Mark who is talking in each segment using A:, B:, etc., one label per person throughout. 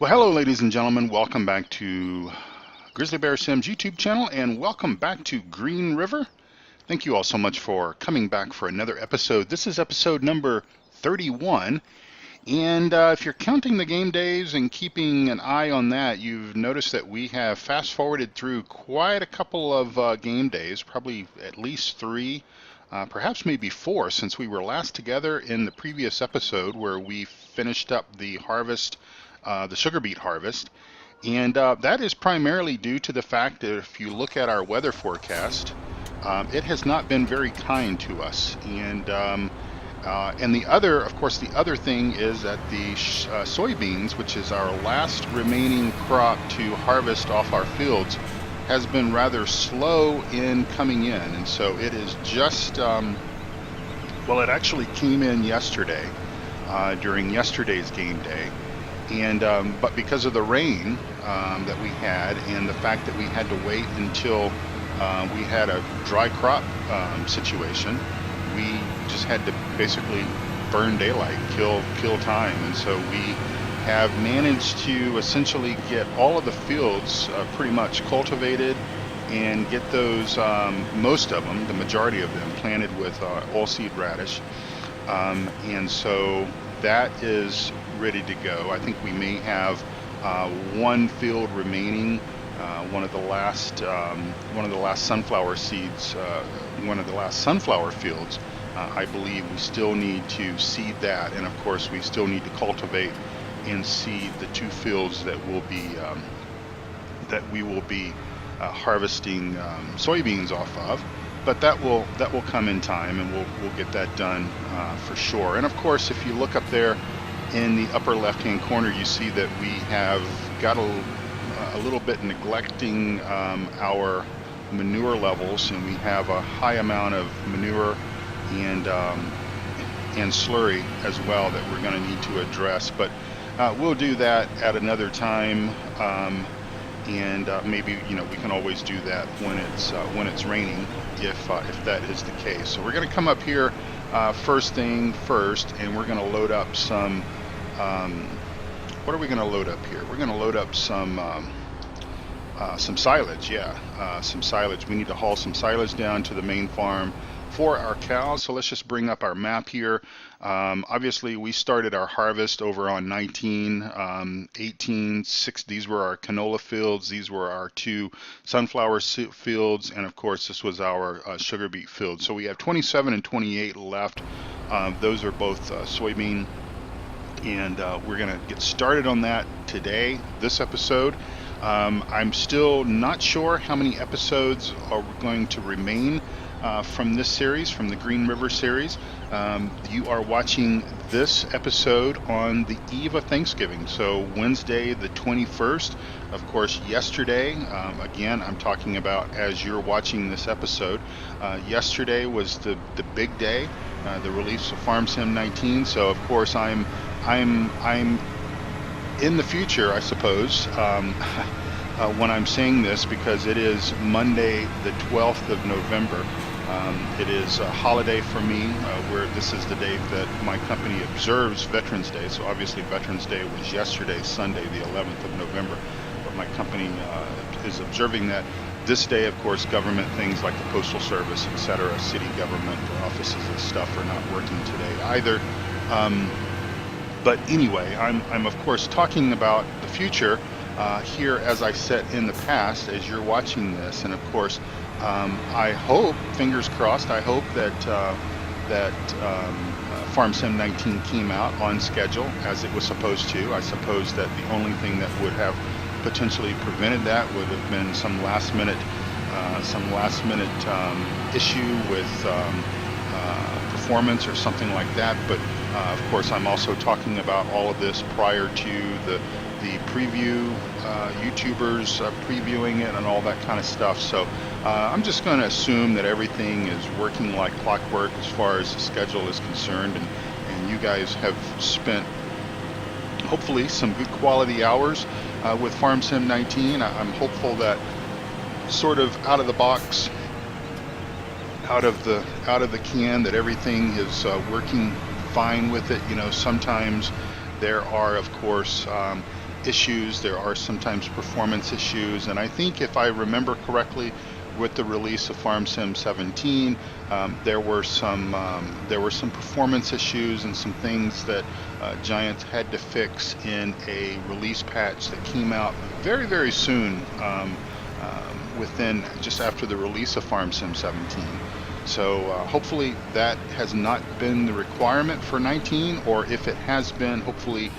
A: Well, hello, ladies and gentlemen. Welcome back to Grizzly Bear Sim's YouTube channel, and welcome back to Green River. Thank you all so much for coming back for another episode. This is episode number 31, and if you're counting the game days and keeping an eye on that, you've noticed that we have fast forwarded through quite a couple of game days, probably at least three, perhaps maybe four, since we were last together in the previous episode where we finished up the harvest, the sugar beet harvest. And that is primarily due to the fact that if you look at our weather forecast, it has not been very kind to us. And the other, of course, the other thing is that the soybeans, which is our last remaining crop to harvest off our fields, has been rather slow in coming in. And so it is just, well, it actually came in yesterday, during yesterday's game day. And but because of the rain that we had and the fact that we had to wait until we had a dry crop situation, we just had to basically burn daylight, kill time. And so we have managed to essentially get all of the fields pretty much cultivated and get those, most of them, the majority of them, planted with oilseed radish. And so that is ready to go. I think we may have one field remaining, one of the last sunflower seeds, one of the last sunflower fields. I believe we still need to seed that, and of course we still need to cultivate and seed the two fields that we will be harvesting soybeans off of. But that will come in time, and we'll get that done for sure. And of course, if you look up there in the upper left-hand corner, you see that we have got a little bit neglecting our manure levels, and we have a high amount of manure and slurry as well that we're going to need to address. But we'll do that at another time. And maybe we can always do that when it's raining, if that is the case. So we're going to come up here first thing first, and we're going to load up some. What are we going to load up here? We're going to load up some silage. Yeah, some silage. We need to haul some silage down to the main farm for our cows. So let's just bring up our map here. Obviously, we started our harvest over on 19, 18, 6. These were our canola fields. These were our two sunflower fields. And of course, this was our sugar beet field. So we have 27 and 28 left. Those are both soybean. And we're going to get started on that today, this episode. I'm still not sure how many episodes are going to remain from this series, from the Green River series. You are watching this episode on the eve of Thanksgiving, so Wednesday the 21st. Of course, yesterday, again, I'm talking about as you're watching this episode, yesterday was the big day, the release of Farm Sim 19. So of course I'm in the future, I suppose, when I'm saying this, because it is Monday the 12th of November. It is a holiday for me, where this is the day that my company observes Veterans Day. So obviously Veterans Day was yesterday, Sunday, the 11th of November. But my company is observing that. This day, of course, government things like the Postal Service, etc., city government offices and stuff are not working today either. But anyway, I'm of course talking about the future here, as I said in the past, as you're watching this. And of course, I hope, fingers crossed, I hope that Farm Sim 19 came out on schedule as it was supposed to. I suppose that the only thing that would have potentially prevented that would have been some last minute issue with performance or something like that. But of course, I'm also talking about all of this prior to the preview, YouTubers previewing it and all that kind of stuff. So I'm just going to assume that everything is working like clockwork as far as the schedule is concerned, and you guys have spent hopefully some good quality hours with Farm Sim 19. I'm hopeful that sort of out of the box, out of the can, that everything is working fine with it. Sometimes there are, of course, issues. There are sometimes performance issues, and I think if I remember correctly, with the release of FarmSim 17, there were some performance issues and some things that Giants had to fix in a release patch that came out very, very soon, within just after the release of FarmSim 17. So hopefully that has not been the requirement for 19, or if it has been, hopefully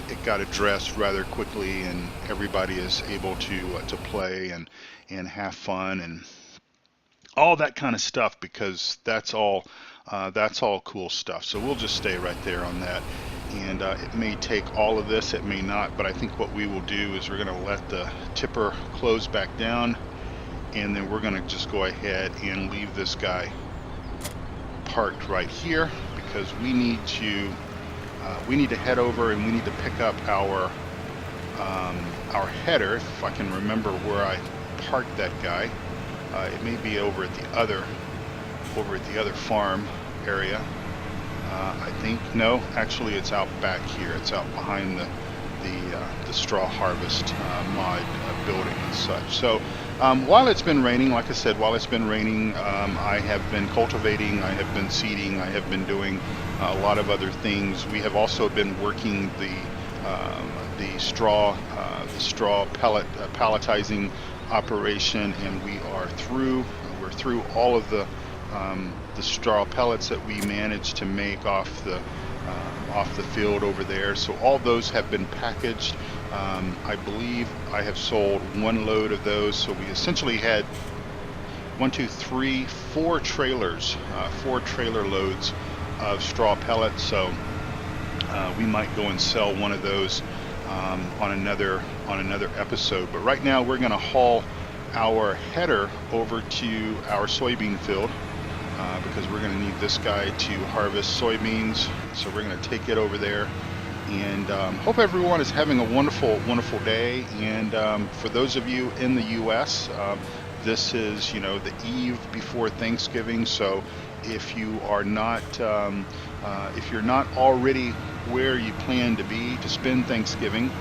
A: it got addressed rather quickly and everybody is able to play and have fun and all that kind of stuff, because that's all cool stuff. So we'll just stay right there on that. And it may take all of this, it may not, but I think what we will do is we're going to let the tipper close back down, and then we're going to just go ahead and leave this guy parked right here, because we need to head over and we need to pick up our header. If I can remember where I parked that guy, it may be over at the other farm area. I think, no, actually it's out back here. It's out behind the straw harvest mod building and such. So while it's been raining, like I said, I have been cultivating, I have been seeding, I have been doing a lot of other things. We have also been working the straw pelletizing operation, and we're through all of the straw pellets that we managed to make off the field over there. So all those have been packaged. I believe I have sold one load of those. So we essentially had 4 trailers, 4 trailer loads of straw pellets. So we might go and sell one of those on another episode. But right now we're going to haul our header over to our soybean field, because we're going to need this guy to harvest soybeans. So we're going to take it over there, and hope everyone is having a wonderful day. And for those of you in the US, this is the eve before Thanksgiving. So if you are not if you're not already where you plan to be to spend Thanksgiving,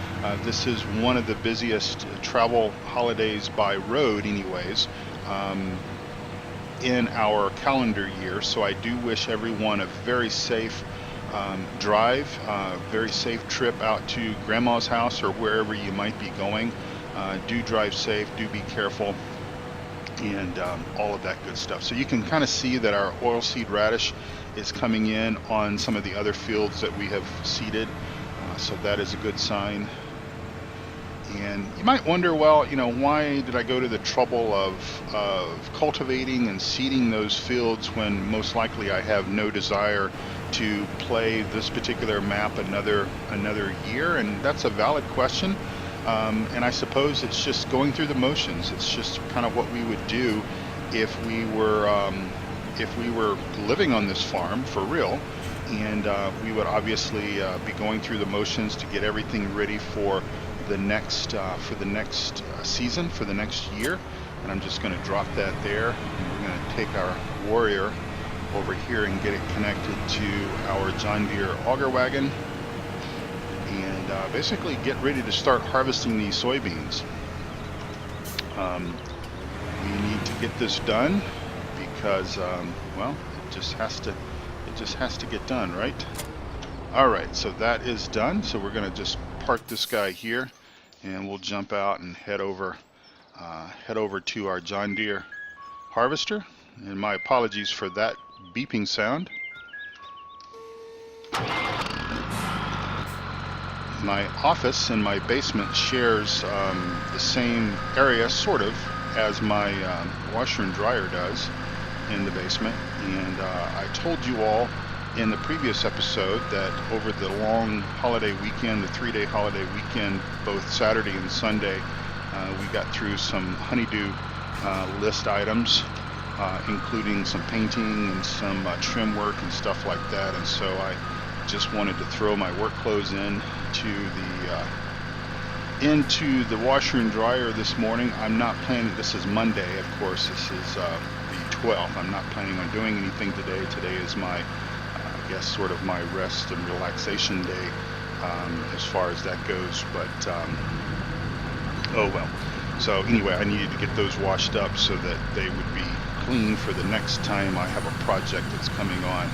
A: this is one of the busiest travel holidays by road anyways, in our calendar year. So I do wish everyone a very safe drive, very safe trip out to grandma's house or wherever you might be going. Do drive safe, do be careful, and all of that good stuff. So you can kind of see that our oilseed radish is coming in on some of the other fields that we have seeded, so that is a good sign. And you might wonder, well, why did I go to the trouble of cultivating and seeding those fields when most likely I have no desire to play this particular map another year? And that's a valid question. And I suppose it's just going through the motions. It's just kind of what we would do if we were living on this farm for real, and we would obviously be going through the motions to get everything ready for the next season, for the next year. And I'm just going to drop that there, and we're going to take our Warrior over here and get it connected to our John Deere auger wagon, and basically get ready to start harvesting these soybeans. We need to get this done because well, it just has to get done, right? All right, so that is done. So we're going to just park this guy here, and we'll jump out and head over to our John Deere harvester. And my apologies for that beeping sound. My office in my basement shares the same area, sort of, as my washer and dryer does in the basement. And I told you all in the previous episode that over the long holiday weekend, the 3-day holiday weekend, both Saturday and Sunday, we got through some honeydew list items, including some painting and some trim work and stuff like that. And so I just wanted to throw my work clothes into the washer and dryer this morning. I'm not planning, this is Monday, of course, this is the 12th. I'm not planning on doing anything today. Today is my, I guess, sort of my rest and relaxation day. as far as that goes. But oh well. So anyway, I needed to get those washed up so that they would be clean for the next time I have a project that's coming on.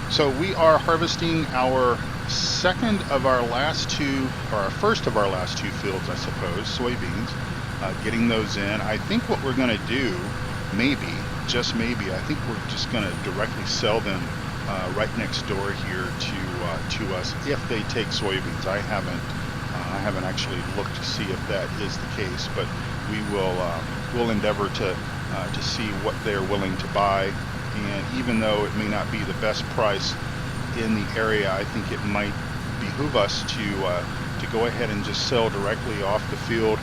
A: So we are harvesting our second of our last two, or our first of our last two fields, I suppose, soybeans, getting those in. I think what we're going to do, maybe, just maybe, I think we're just going to directly sell them right next door here to us if they take soybeans. I haven't actually looked to see if that is the case, but we will we'll endeavor to see what they're willing to buy. And even though it may not be the best price in the area, I think it might behoove us to go ahead and just sell directly off the field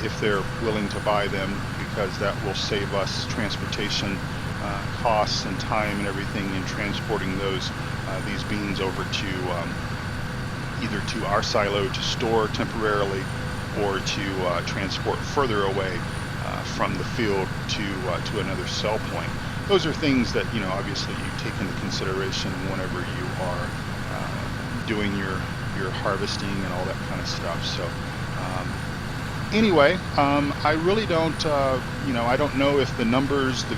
A: if they're willing to buy them, because that will save us transportation costs and time and everything in transporting these beans over to either to our silo to store temporarily, or to transport further away from the field to another sell point. Those are things that, obviously you take into consideration whenever you are doing your harvesting and all that kind of stuff. So anyway, I really don't, I don't know if the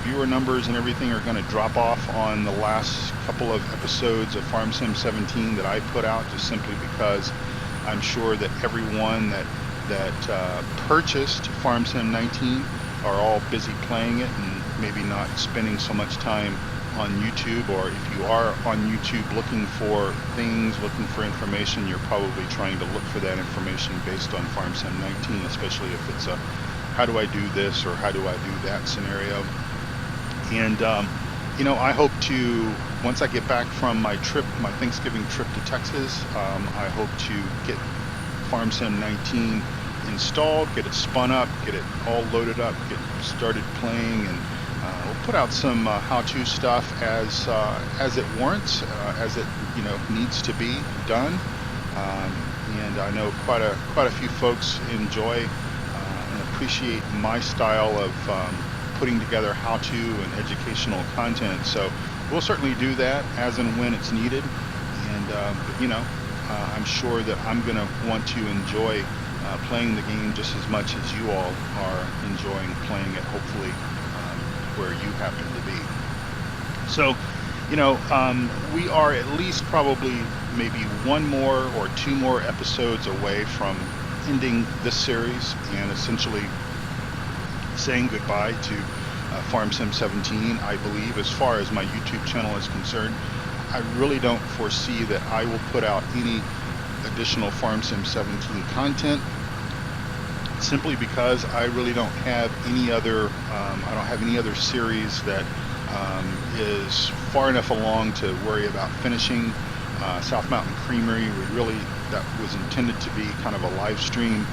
A: viewer numbers and everything are going to drop off on the last couple of episodes of Farm Sim 17 that I put out, just simply because I'm sure that everyone that purchased Farm Sim 19 are all busy playing it and maybe not spending so much time on YouTube. Or if you are on YouTube looking for things, looking for information, you're probably trying to look for that information based on Farm Sim 19, especially if it's a how do I do this or how do I do that scenario. And I hope to, once I get back from my Thanksgiving trip to Texas, I hope to get Farm Sim 19 installed, get it spun up, get it all loaded up, get started playing, and we'll put out some how-to stuff as it warrants, as it needs to be done. And I know quite a few folks enjoy and appreciate my style of putting together how-to and educational content. So we'll certainly do that as and when it's needed. And I'm sure that I'm going to want to enjoy playing the game just as much as you all are enjoying playing it, hopefully where you happen to be. So, we are at least probably maybe one more or two more episodes away from ending this series and essentially saying goodbye to Farm Sim 17. I believe, as far as my YouTube channel is concerned, I really don't foresee that I will put out any additional Farm Sim 17 content, simply because I really don't have any other series that is far enough along to worry about finishing. South Mountain Creamery, that was intended to be kind of a live stream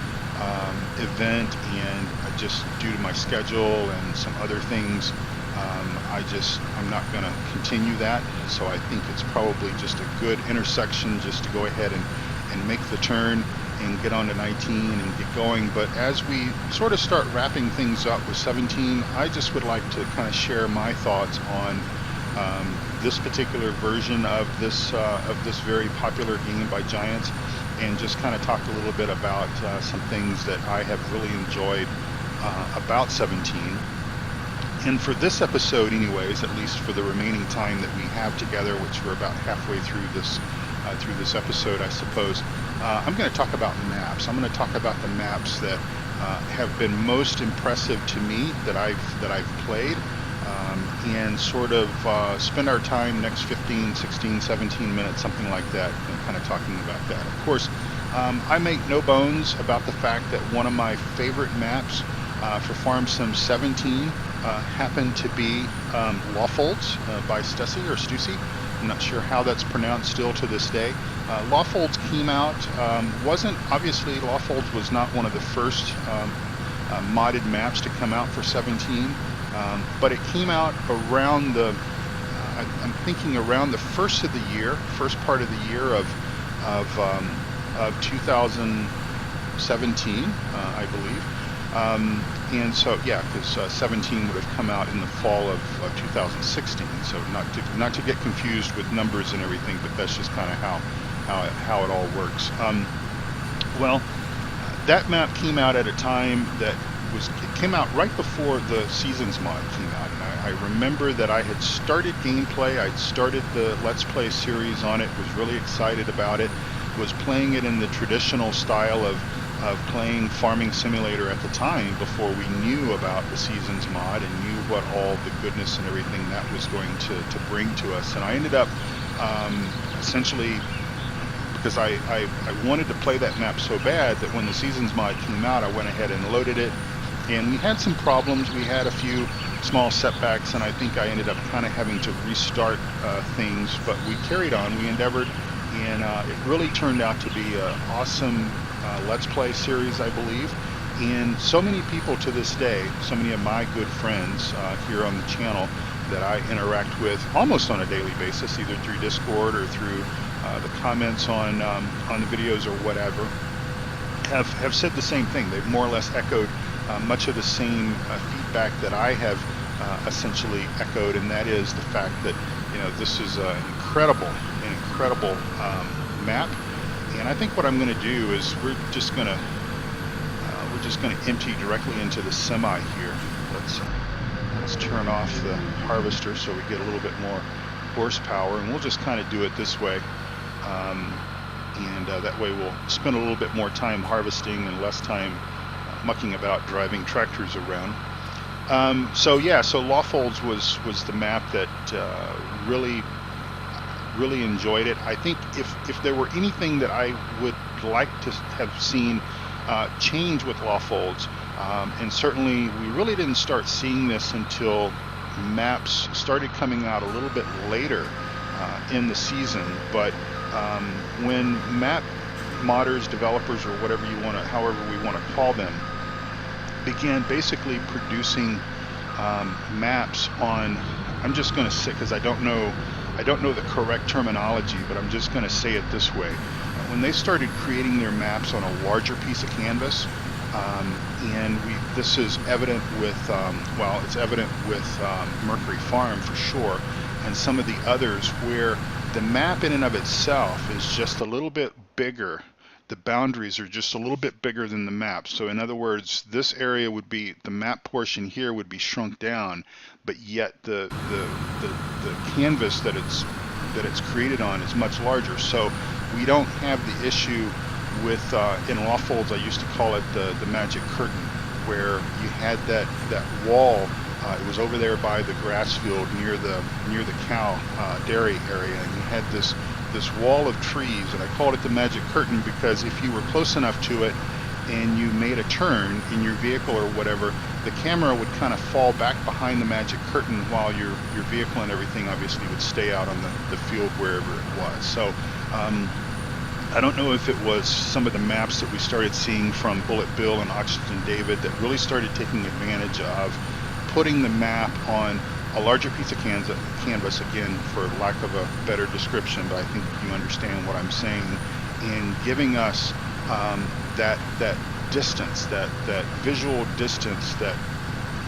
A: event, and just due to my schedule and some other things, I'm not going to continue that. So I think it's probably just a good intersection just to go ahead and make the turn and get on to 19 and get going. But as we sort of start wrapping things up with 17, I just would like to kind of share my thoughts on this particular version of this very popular game by Giants, and just kind of talk a little bit about some things that I have really enjoyed about 17. And for this episode anyways, at least for the remaining time that we have together, which we're about halfway through this episode, I suppose, I'm going to talk about maps. I'm going to talk about the maps that have been most impressive to me that I've played, and sort of spend our time next 15, 16, 17 minutes, something like that, kind of talking about that. Of course, I make no bones about the fact that one of my favorite maps for Farm Sim 17 happened to be Lawfolds by Stussy. I'm not sure how that's pronounced still to this day. Lawfolds came out, Lawfolds was not one of the first modded maps to come out for 17, but it came out around I'm thinking around the first part of the year of 2017, I believe. And so, yeah, because 17 would have come out in the fall of 2016. So not to get confused with numbers and everything, but that's just kind of how how it all works. Well, that map came out at a time that it came out right before the Seasons mod came out, and I remember that I had started gameplay. I'd started the Let's Play series on it, was really excited about it, was playing it in the traditional style of playing Farming Simulator at the time, before we knew about the Seasons mod and knew what all the goodness and everything that was going to bring to us. And I ended up essentially, because I wanted to play that map so bad, that when the Seasons mod came out, I went ahead and loaded it, and we had some problems. We had a few small setbacks, and I think I ended up kind of having to restart things, but we carried on, we endeavored, and it really turned out to be an awesome Let's Play series, I believe. And so many people to this day, so many of my good friends here on the channel that I interact with almost on a daily basis, either through Discord or through the comments on the videos or whatever, have said the same thing. They've more or less echoed much of the same feedback that I have essentially echoed, and that is the fact that, you know, this is an incredible map. And I think what I'm going to do is we're just going to empty directly into the semi here. Let's turn off the harvester so we get a little bit more horsepower, and we'll just kind of do it this way. That way we'll spend a little bit more time harvesting and less time mucking about driving tractors around. So Lawfolds was the map that really enjoyed it. I think if there were anything that I would like to have seen change with Lawfolds, and certainly we really didn't start seeing this until maps started coming out a little bit later in the season, but when map modders, developers, or whatever you want to, however we want to call them, began basically producing maps on, I'm just going to say, because I don't know the correct terminology, but I'm just going to say it this way. When they started creating their maps on a larger piece of canvas, and this is evident with, it's evident with Mercury Farm for sure, and some of the others, where the map in and of itself is just a little bit bigger. The boundaries are just a little bit bigger than the map. So in other words, this area would be, the map portion here would be shrunk down, but yet the canvas that it's created on is much larger. So we don't have the issue with, in Lawfolds I used to call it the magic curtain, where you had that wall. It was over there by the grass field near the cow dairy area, and you had this wall of trees, and I called it the magic curtain because if you were close enough to it and you made a turn in your vehicle or whatever, the camera would kind of fall back behind the magic curtain while your vehicle and everything obviously would stay out on the field wherever it was. So I don't know if it was some of the maps that we started seeing from Bullet Bill and Oxygen David that really started taking advantage of putting the map on a larger piece of canvas, again, for lack of a better description, but I think you understand what I'm saying, and giving us that distance, that visual distance that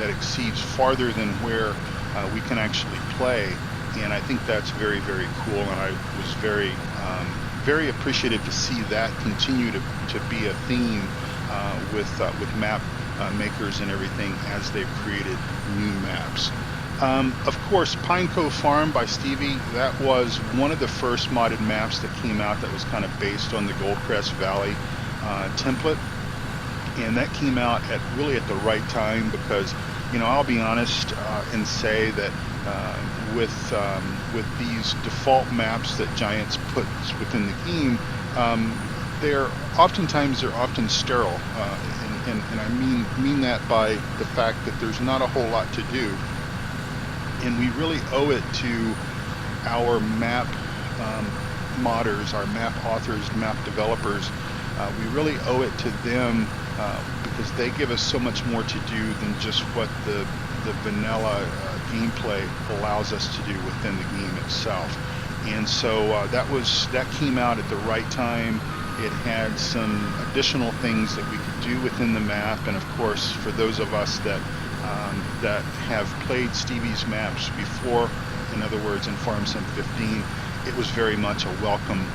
A: exceeds farther than where we can actually play. And I think that's very, very cool, and I was very appreciative to see that continue to be a theme with map makers and everything as they've created new maps. Of course, Pine Cove Farm by Stevie, that was one of the first modded maps that came out that was kind of based on the Goldcrest Valley template, and that came out really at the right time because, you know, I'll be honest and say that with these default maps that Giants puts within the game, they're often sterile, and I mean that by the fact that there's not a whole lot to do. And we really owe it to our map modders, our map authors, map developers. We really owe it to them because they give us so much more to do than just what the vanilla gameplay allows us to do within the game itself. And so that came out at the right time. It had some additional things that we could do within the map, and of course, for those of us that have played Stevie's maps before, in other words, in Farm Sim 15, it was very much a welcome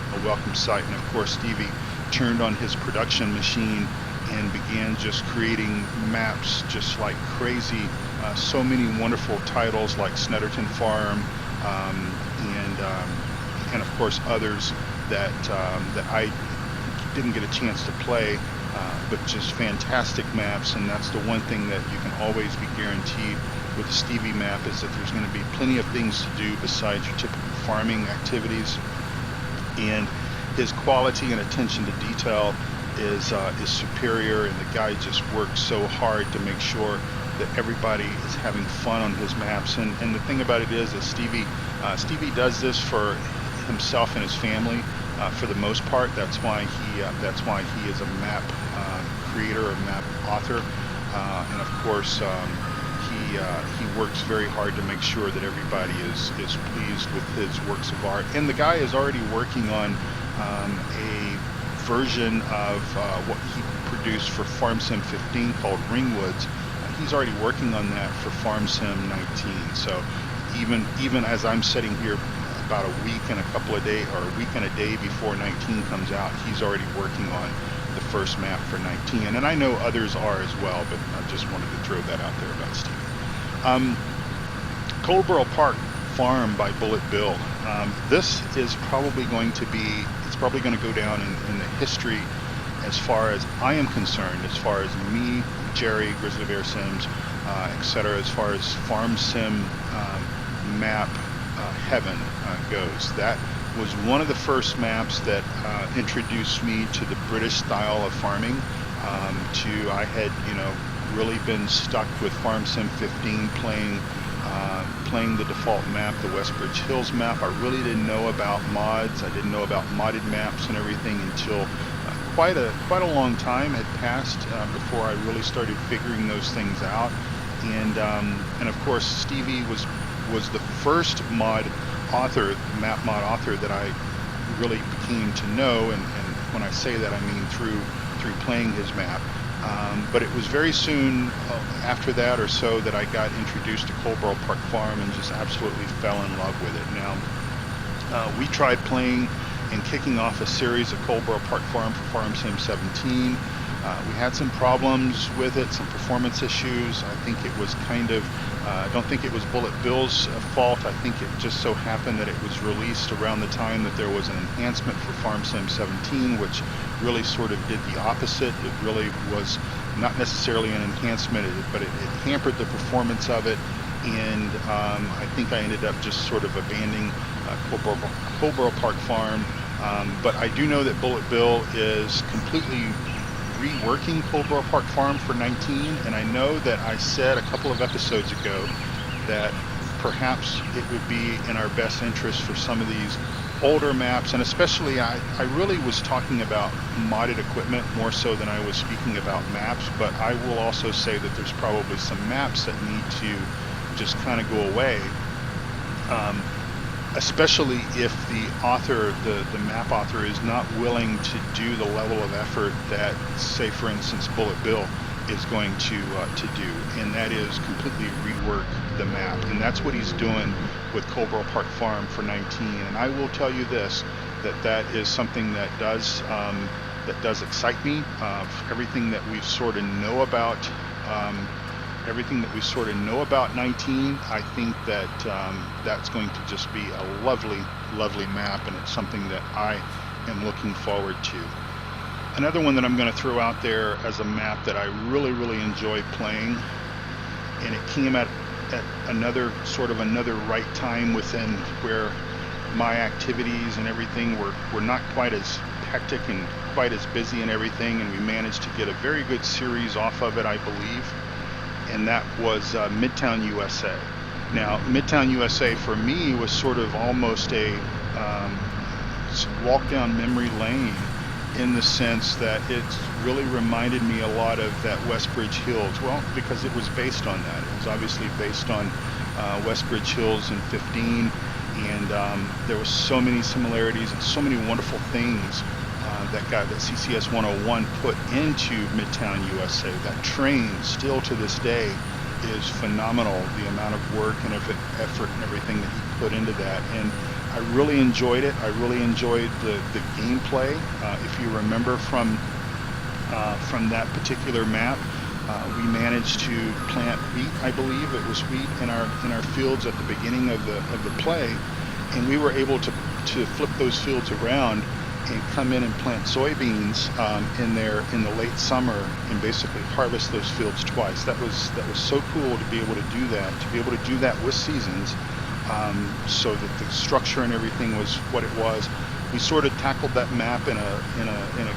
A: sight. And of course, Stevie turned on his production machine and began just creating maps just like crazy. So many wonderful titles like Snetterton Farm, and of course others that I didn't get a chance to play, but just fantastic maps. And that's the one thing that you can always be guaranteed with the Stevie map, is that there's going to be plenty of things to do besides your typical farming activities. And his quality and attention to detail is superior, and the guy just works so hard to make sure that everybody is having fun on his maps. And the thing about it is that Stevie does this for himself and his family for the most part. That's why he is a map creator or map author, and of course he works very hard to make sure that everybody is pleased with his works of art. And the guy is already working on a version of what he produced for Farm Sim 15 called Ringwoods. He's already working on that for Farm Sim 19. So even as I'm sitting here about a week and a couple of days, or a week and a day before 19 comes out, he's already working on the first map for 19. And I know others are as well, but I just wanted to throw that out there about Steve. Coldborough Park Farm by Bullet Bill. This is probably going to go down in the history, as far as I am concerned, as far as me, Jerry, Grizzly Bear Sims, etc., as far as Farm Sim map heaven goes. That was one of the first maps that introduced me to the British style of farming. I had really been stuck with Farm Sim 15, playing the default map, the Westbridge Hills map. I really didn't know about mods. I didn't know about modded maps and everything until quite a long time had passed before I really started figuring those things out. And of course, Stevie was the first map mod author that I really became to know. And when I say that, I mean through playing his map. But it was very soon after that or so that I got introduced to Coldborough Park Farm and just absolutely fell in love with it. Now, we tried playing and kicking off a series of Coldborough Park Farm for Farm Sim 17. We had some problems with it, some performance issues. I think it was I don't think it was Bullet Bill's fault. I think it just so happened that it was released around the time that there was an enhancement for Farm Sim 17, which really sort of did the opposite. It really was not necessarily an enhancement, but it hampered the performance of it. And I think I ended up just sort of abandoning Coldborough Park Farm. But I do know that Bullet Bill is completely reworking Coldborough Park Farm for 19, and I know that I said a couple of episodes ago that perhaps it would be in our best interest for some of these older maps, and especially I really was talking about modded equipment more so than I was speaking about maps, but I will also say that there's probably some maps that need to just kind of go away, especially if the author, the map author, is not willing to do the level of effort that, say for instance, Bullet Bill is going to do, and that is completely rework the map. And that's what he's doing with Coldborough Park Farm for 19. And I will tell you this, that is something that does excite me. Everything that we sort of know about 19, I think that that's going to just be a lovely, lovely map, and it's something that I am looking forward to. Another one that I'm going to throw out there as a map that I really, really enjoy playing, and it came at another right time within where my activities and everything were not quite as hectic and quite as busy and everything, and we managed to get a very good series off of it, I believe, and that was Midtown USA. Now, Midtown USA for me was sort of almost a walk down memory lane, in the sense that it really reminded me a lot of that Westbridge Hills. Well, because it was based on that. It was obviously based on Westbridge Hills in 15, and there was so many similarities and so many wonderful things that CCS 101 put into Midtown USA. That train, still to this day, is phenomenal, the amount of work and effort and everything that he put into that. And I really enjoyed it. I really enjoyed the gameplay. If you remember from that particular map, we managed to plant wheat. I believe it was wheat in our fields at the beginning of the play, and we were able to flip those fields around and come in and plant soybeans in the late summer and basically harvest those fields twice. That was so cool to be able to do that. To be able to do that with seasons, so that the structure and everything was what it was. We sort of tackled that map in a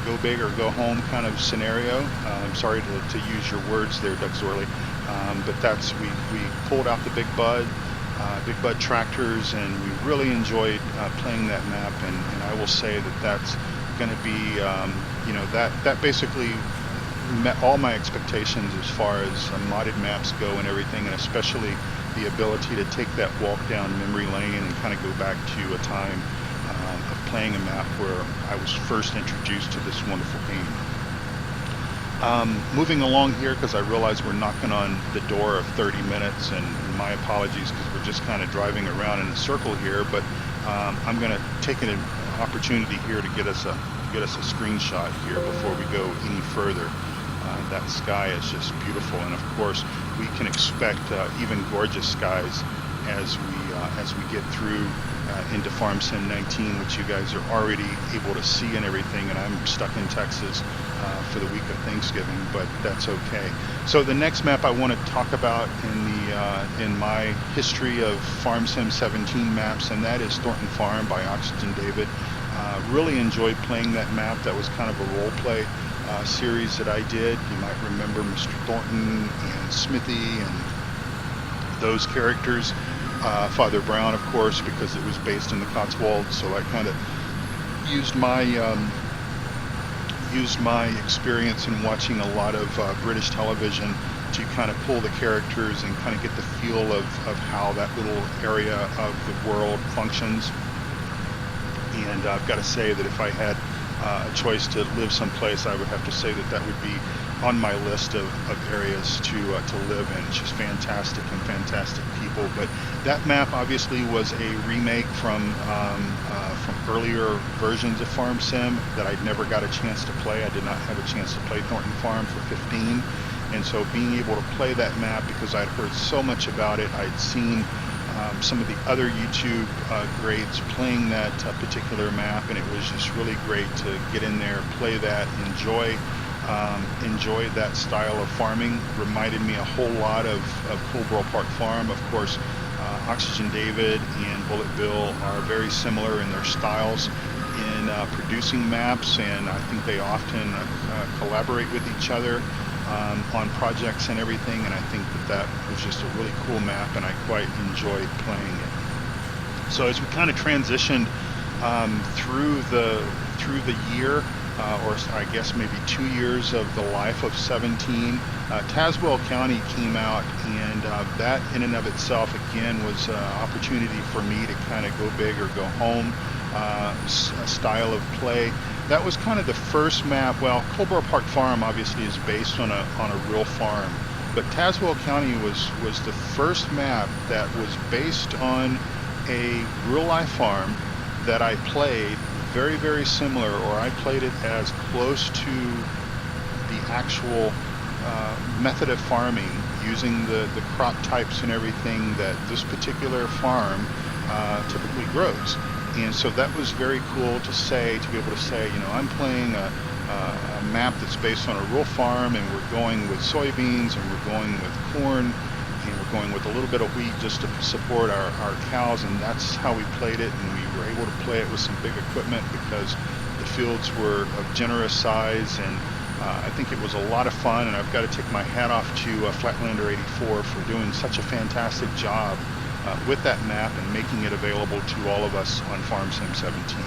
A: go big or go home kind of scenario. I'm sorry to use your words there, Doug Zorley, but that's we pulled out the Big Bud tractors, and we really enjoyed playing that map. And I will say that that's going to be that basically met all my expectations as far as modded maps go and everything, and especially the ability to take that walk down memory lane and kind of go back to a time of playing a map where I was first introduced to this wonderful game. Moving along here, because I realize we're knocking on the door of 30 minutes, and my apologies because we're just kind of driving around in a circle here, but I'm going to take an opportunity here to get us a screenshot here before we go any further. That sky is just beautiful, and of course we can expect even gorgeous skies as we get through into Farm Sim 19, which you guys are already able to see and everything, and I'm stuck in Texas for the week of Thanksgiving, but that's okay. So the next map I want to talk about in my history of Farm Sim 17 maps, and that is Thornton Farm by Oxygen David. Really enjoyed playing that map. That was kind of a role play series that I did. You might remember Mr. Thornton and Smithy and those characters. Father Brown, of course, because it was based in the Cotswolds, so I kind of used my experience in watching a lot of British television to kind of pull the characters and kind of get the feel of how that little area of the world functions. And I've got to say that if I had a choice to live someplace, I would have to say that would be on my list of areas to live in. It's just fantastic and fantastic people. But that map obviously was a remake from earlier versions of Farm Sim that I'd never got a chance to play. I did not have a chance to play Thornton Farm for 15, and so being able to play that map, because I'd heard so much about it, I'd seen some of the other YouTube grades playing that particular map, and it was just really great to get in there, play that, enjoy that style of farming. Reminded me a whole lot of Coldborough Park Farm. Of course, Oxygen David and Bullet Bill are very similar in their styles in producing maps, and I think they often collaborate with each other on projects and everything, and I think that was just a really cool map, and I quite enjoyed playing it. So as we kind of transitioned through the year, or I guess maybe 2 years of the life of 17, Tazewell County came out, and that in and of itself again was an opportunity for me to kind of go big or go home style of play. That was kind of the first map. Well, Coldborough Park Farm obviously is based on a real farm, but Tazewell County was the first map that was based on a real life farm that I played very, very similar, or I played it as close to the actual method of farming, using the crop types and everything that this particular farm typically grows. And so that was very cool to be able to say, I'm playing a map that's based on a real farm, and we're going with soybeans, and we're going with corn, and we're going with a little bit of wheat just to support our cows, and that's how we played it. And we were able to play it with some big equipment because the fields were of generous size, and I think it was a lot of fun. And I've got to take my hat off to Flatlander 84 for doing such a fantastic job with that map and making it available to all of us on Farm Sim 17.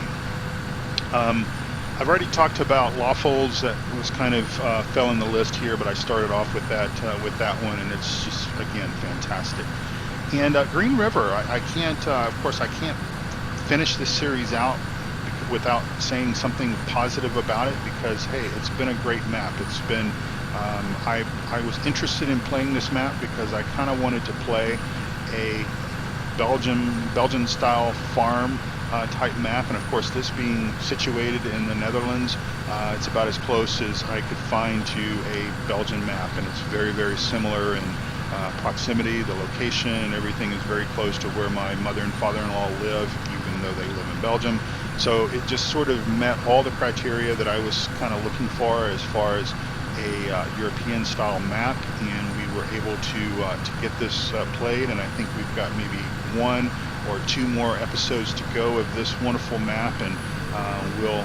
A: I've already talked about Lawfolds. That was kind of fell in the list here, but I started off with that one, and it's just again fantastic. And GreenRiver, I can't, of course, I can't finish this series out without saying something positive about it, because hey, it's been a great map. It's been I was interested in playing this map because I kind of wanted to play a Belgian style farm type map, and of course this being situated in the Netherlands, it's about as close as I could find to a Belgian map, and it's very, very similar in proximity. The location, everything is very close to where my mother and father-in-law live, even though they live in Belgium. So it just sort of met all the criteria that I was kind of looking for as far as a European style map, and we were able to get this played, and I think we've got maybe 1 or 2 more episodes to go of this wonderful map, and we'll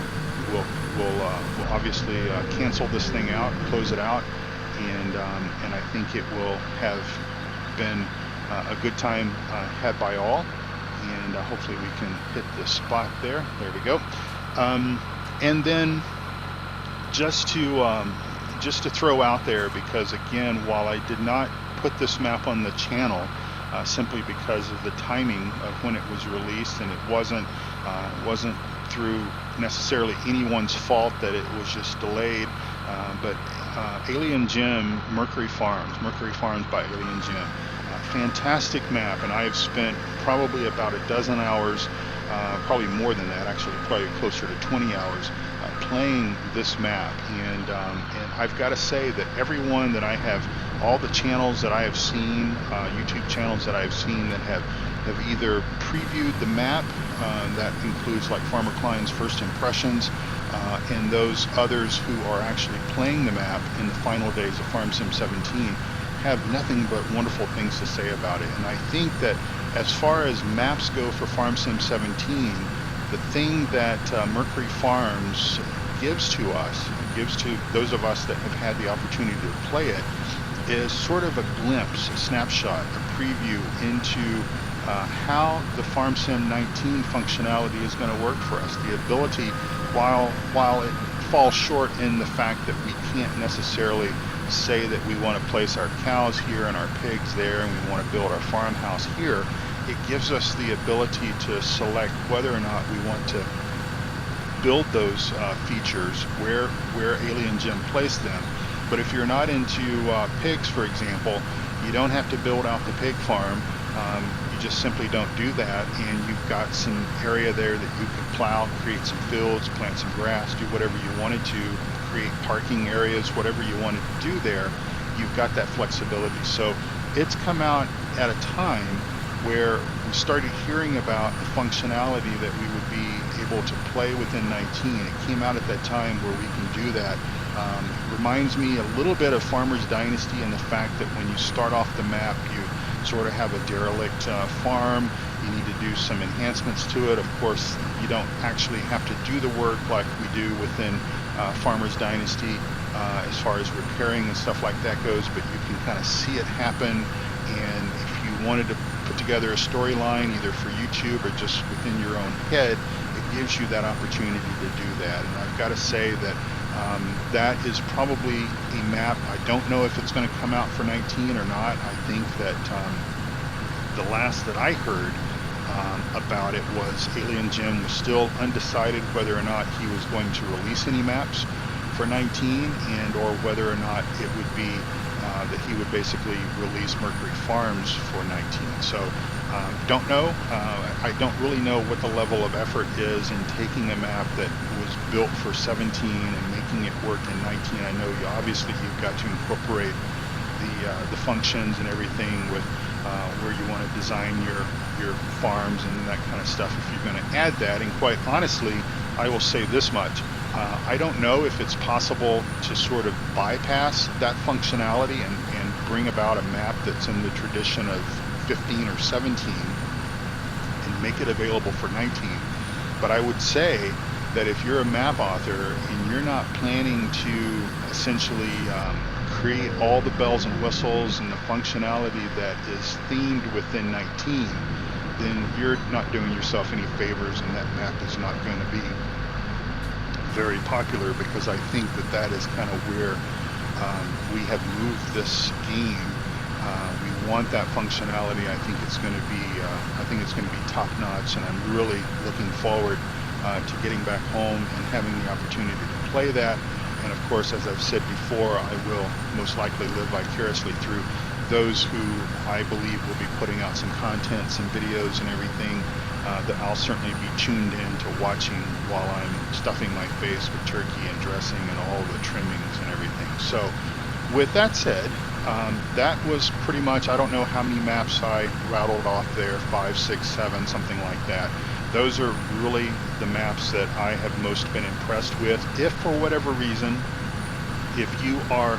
A: obviously cancel this thing out, close it out, and I think it will have been a good time had by all, and hopefully we can hit the spot there. There we go. And then just to throw out there, because again, while I did not put this map on the channel, simply because of the timing of when it was released, and it wasn't through necessarily anyone's fault that it was just delayed, but Alien Jim Mercury Farms by Alien Jim, fantastic map, and I have spent probably about a dozen hours, probably more than that actually, probably closer to 20 hours playing this map, and I've got to say that everyone that I have, all the channels that I have seen, YouTube channels that I have seen that have either previewed the map, that includes like Farmer Klein's First Impressions, and those others who are actually playing the map in the final days of Farm Sim 17, have nothing but wonderful things to say about it. And I think that as far as maps go for Farm Sim 17, the thing that Mercury Farms gives to us, gives to those of us that have had the opportunity to play it, is sort of a glimpse, a snapshot, a preview into how the Farm Sim 19 functionality is going to work for us. The ability, while it falls short in the fact that we can't necessarily say that we want to place our cows here and our pigs there, and we want to build our farmhouse here, it gives us the ability to select whether or not we want to build those features where Alien Jim placed them. But if you're not into pigs, for example, you don't have to build out the pig farm. You just simply don't do that, and you've got some area there that you can plow, create some fields, plant some grass, do whatever you wanted to, create parking areas, whatever you wanted to do there. You've got that flexibility. So it's come out at a time where we started hearing about the functionality that we would be able to play within 19. It came out at that time where we can do that. Reminds me a little bit of Farmer's Dynasty in the fact that when you start off the map, you sort of have a derelict farm. You need to do some enhancements to it. Of course, you don't actually have to do the work like we do within Farmer's Dynasty as far as repairing and stuff like that goes, but you can kind of see it happen. And if you wanted to put together a storyline either for YouTube or just within your own head, it gives you that opportunity to do that. And I've got to say that that is probably a map. I don't know if it's going to come out for 19 or not. I think that the last that I heard about it was Alien Jim was still undecided whether or not he was going to release any maps for 19, and or whether or not it would be that he would basically release Mercury Farms for 19. So don't know. I don't really know what the level of effort is in taking a map that was built for 17 and making it work in 19. I know you've got to incorporate the functions and everything with where you want to design your farms and that kind of stuff if you're going to add that. And quite honestly, I will say this much. I don't know if it's possible to sort of bypass that functionality and bring about a map that's in the tradition of 15 or 17 and make it available for 19. But I would say that if you're a map author and you're not planning to essentially create all the bells and whistles and the functionality that is themed within 19, then you're not doing yourself any favors, and that map is not going to be very popular, because I think that is kind of where we have moved this game. We want that functionality. I think it's going to be top notch, and I'm really looking forward to getting back home and having the opportunity to play that. And of course, as I've said before, I will most likely live vicariously through those who I believe will be putting out some content, some videos and everything that I'll certainly be tuned in to watching while I'm stuffing my face with turkey and dressing and all the trimmings and everything. So with that said, that was pretty much, I don't know how many maps I rattled off there, 5, 6, 7, something like that. Those are really the maps that I have most been impressed with. If for whatever reason, if you are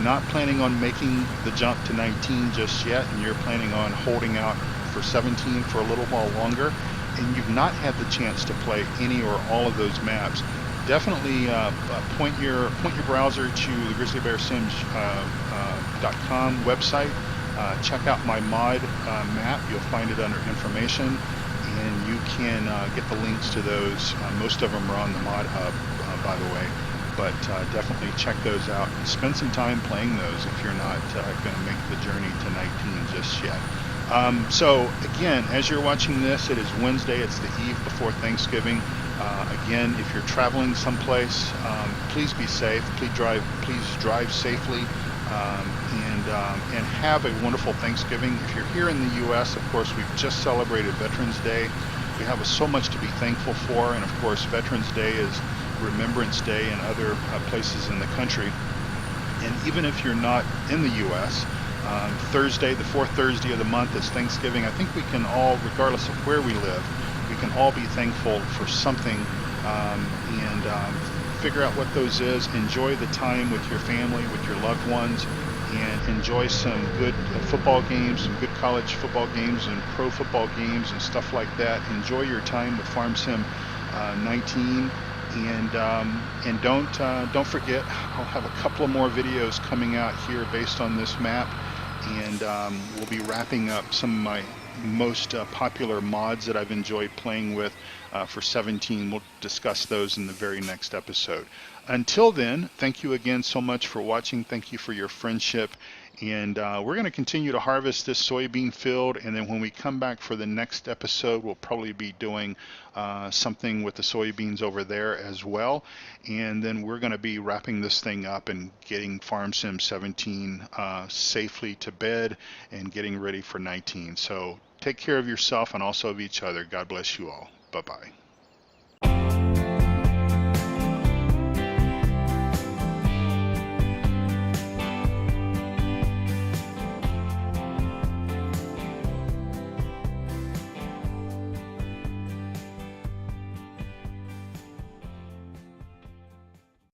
A: not planning on making the jump to 19 just yet and you're planning on holding out for 17 for a little while longer, and you've not had the chance to play any or all of those maps, definitely point your browser to the grizzlybearsims.com website. Check out my mod map. You'll find it under information, and you can get the links to those. Most of them are on the mod hub, by the way. But definitely check those out and spend some time playing those if you're not going to make the journey to 19 just yet. So again, as you're watching this, it is Wednesday. It's the eve before Thanksgiving. Again, if you're traveling someplace, please be safe. Please drive safely, and have a wonderful Thanksgiving. If you're here in the U.S., of course, we've just celebrated Veterans Day. We have so much to be thankful for, and of course, Veterans Day is Remembrance Day in other places in the country. And even if you're not in the U.S., Thursday, the fourth Thursday of the month, is Thanksgiving. I think we can all, regardless of where we live, we can all be thankful for something, and figure out what those is. Enjoy the time with your family, with your loved ones, and enjoy some good football games, some good college football games and pro football games and stuff like that. Enjoy your time with Farm Sim 19. And don't forget, I'll have a couple of more videos coming out here based on this map, and we'll be wrapping up some of my most popular mods that I've enjoyed playing with for 17. We'll discuss those in the very next episode. Until then, thank you again so much for watching. Thank you for your friendship. And we're going to continue to harvest this soybean field, and then when we come back for the next episode, we'll probably be doing something with the soybeans over there as well. And then we're going to be wrapping this thing up and getting Farm Sim 17 safely to bed and getting ready for 19. So take care of yourself and also of each other. God bless you all. Bye-bye.